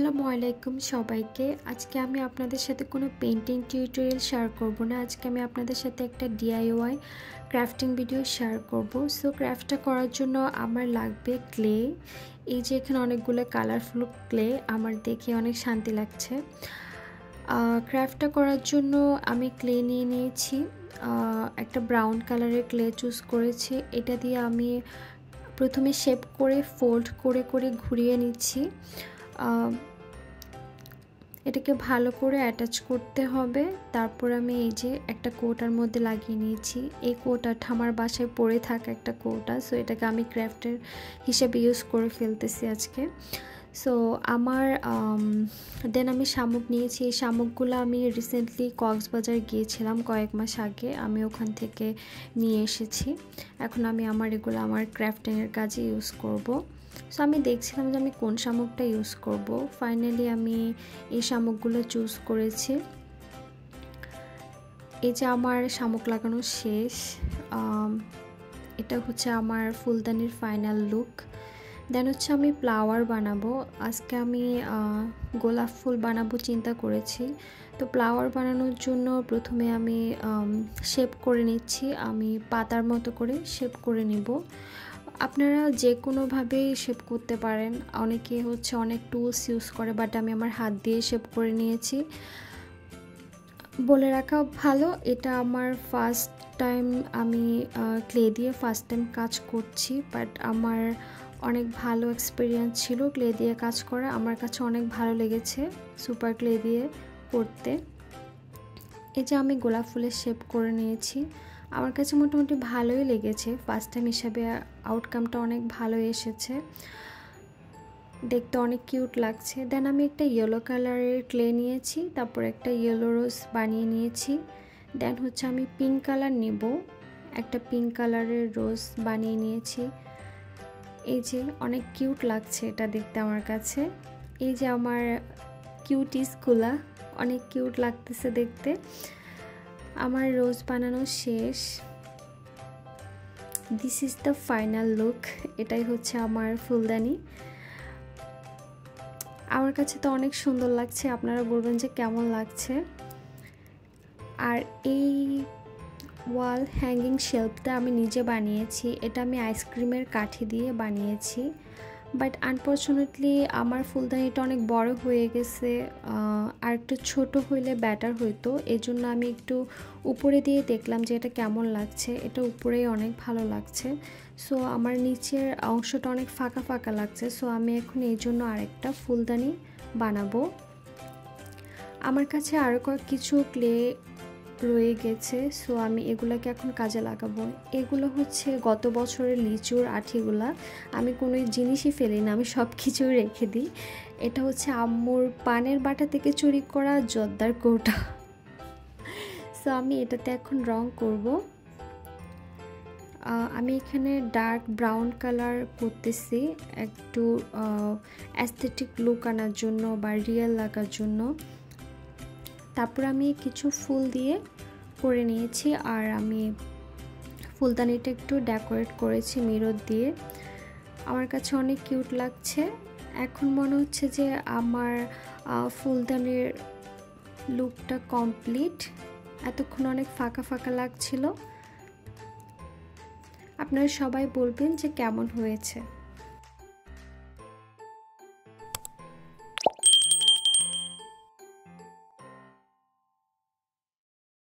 আসসালামু আলাইকুম সবাইকে। আজকে আমি আপনাদের সাথে কোনো পেইন্টিং টিউটোরিয়াল শেয়ার করব না। আজকে আমি আপনাদের সাথে একটা ডিআইওয়াই ক্রাফটিং ভিডিও শেয়ার করব। সো ক্রাফটটা করার জন্য আমার লাগবে ক্লে। এই যে এখানে অনেকগুলো কালারফুল ক্লে, আমার দেখে অনেক শান্তি লাগছে। ক্রাফটটা করার জন্য আমি ক্লে নিয়ে নিয়েছি, একটা ব্রাউন কালারের ক্লে চুজ করেছি। এটা দিয়ে আমি প্রথমে শেপ করে ফোল্ড করে করে ঘুরিয়ে নিচ্ছি। এটাকে ভালো করে অ্যাটাচ করতে হবে। তারপর আমি এই যে একটা কোটার মধ্যে লাগিয়ে নিয়েছি। এই কোটাটা আমার বাসায় পড়ে থাকা একটা কোটা, সো এটাকে আমি ক্রাফটের হিসেবে ইউজ করে ফেলতেছি আজকে। সো আমার দেন আমি শামুক নিয়েছি। এই শামুকগুলো আমি রিসেন্টলি কক্সবাজার গিয়েছিলাম কয়েক মাস আগে, আমি ওখান থেকে নিয়ে এসেছি। এখন আমি এগুলো আমার ক্রাফটিংয়ের কাজে ইউজ করব। সো আমি দেখছিলাম যে আমি কোন শামুকটা ইউজ করব। ফাইনালি আমি এই শামুকগুলো চুজ করেছি। এই যে আমার শামুক লাগানো শেষ। এটা হচ্ছে আমার ফুলদানির ফাইনাল লুক। দেন হচ্ছে আমি ফ্লাওয়ার বানাবো। আজকে আমি গোলাপ ফুল বানাবো চিন্তা করেছি। তো ফ্লাওয়ার বানানোর জন্য প্রথমে আমি শেপ করে নিচ্ছি। আমি পাতার মতো করে শেপ করে নিব। আপনারা যে কোনোভাবেই শেপ করতে পারেন। অনেকে হচ্ছে অনেক টুলস ইউজ করে, বাট আমি আমার হাত দিয়ে শেপ করে নিয়েছি। বলে রাখা ভালো, এটা আমার ফার্স্ট টাইম, আমি ক্লে দিয়ে ফার্স্ট টাইম কাজ করছি, বাট আমার অনেক ভালো এক্সপিরিয়েন্স ছিল ক্লে দিয়ে কাজ করা। আমার কাছে অনেক ভালো লেগেছে সুপার ক্লে দিয়ে করতে। এই যে আমি গোলাপ ফুলের শেপ করে নিয়েছি। আমার কাছে মোটামুটি ভালোই লেগেছে, ফার্স্ট টাইম হিসাবে আউটকামটা অনেক ভালো এসেছে, দেখতে অনেক কিউট লাগছে। দেন আমি একটা ইয়েলো কালারের ক্লে নিয়েছি, তারপর একটা ইয়েলো রোজ বানিয়ে নিয়েছি। দেন হচ্ছে আমি পিঙ্ক কালার নেব, একটা পিঙ্ক কালারের রোজ বানিয়ে নিয়েছি। এই যে অনেক কিউট লাগছে এটা দেখতে আমার কাছে। এই যে আমার কিউটিসগুলা অনেক কিউট লাগতেছে দেখতে। আমার রোজ বানানো শেষ। This is the final look. এটাই হচ্ছে আমার ফুলদানি। আমার কাছে তো অনেক সুন্দর লাগছে, আপনারা বলবেন যে কেমন লাগছে। আর এই ওয়াল হ্যাঙ্গিং শেলফটা আমি নিজে বানিয়েছি। এটা আমি আইসক্রিমের কাঠি দিয়ে বানিয়েছি, বাট আনফর্চুনেটলি আমার ফুলদানিটা অনেক বড় হয়ে গেছে। আর একটু ছোটো হইলে ব্যাটার হইতো, এই জন্য আমি একটু উপরে দিয়ে দেখলাম যে এটা কেমন লাগছে। এটা উপরেই অনেক ভালো লাগছে। সো আমার নিচের অংশটা অনেক ফাঁকা ফাঁকা লাগছে। সো আমি এখন এই জন্য আরেকটা ফুলদানি বানাবো। আমার কাছে আরও কিছু ক্লে রয়ে গেছে, সো আমি এগুলোকে এখন কাজে লাগাবো। এগুলো হচ্ছে গত বছরের লিচুর আঠিগুলা। আমি কোনো জিনিসই ফেলি না, আমি সব কিছুই রেখে দিই। এটা হচ্ছে আম্মুর পানের বাটা থেকে চুরি করা জর্দার কৌটা। সো আমি এটাতে এখন রং করব। আমি এখানে ডার্ক ব্রাউন কালার করতেছি একটু অ্যাস্থেটিক লুক আনার জন্য বা রিয়েল লাগার জন্য। তারপর আমি কিছু ফুল দিয়ে করে নিয়েছি, আর আমি ফুলদানিটা একটু ডেকোরেট করেছি মিরর দিয়ে। আমার কাছে অনেক কিউট লাগছে। এখন মনে হচ্ছে যে আমার ফুলদানির লুকটা কমপ্লিট। এতক্ষণ অনেক ফাঁকা ফাঁকা লাগছিল। আপনারা সবাই বলবেন যে কেমন হয়েছে।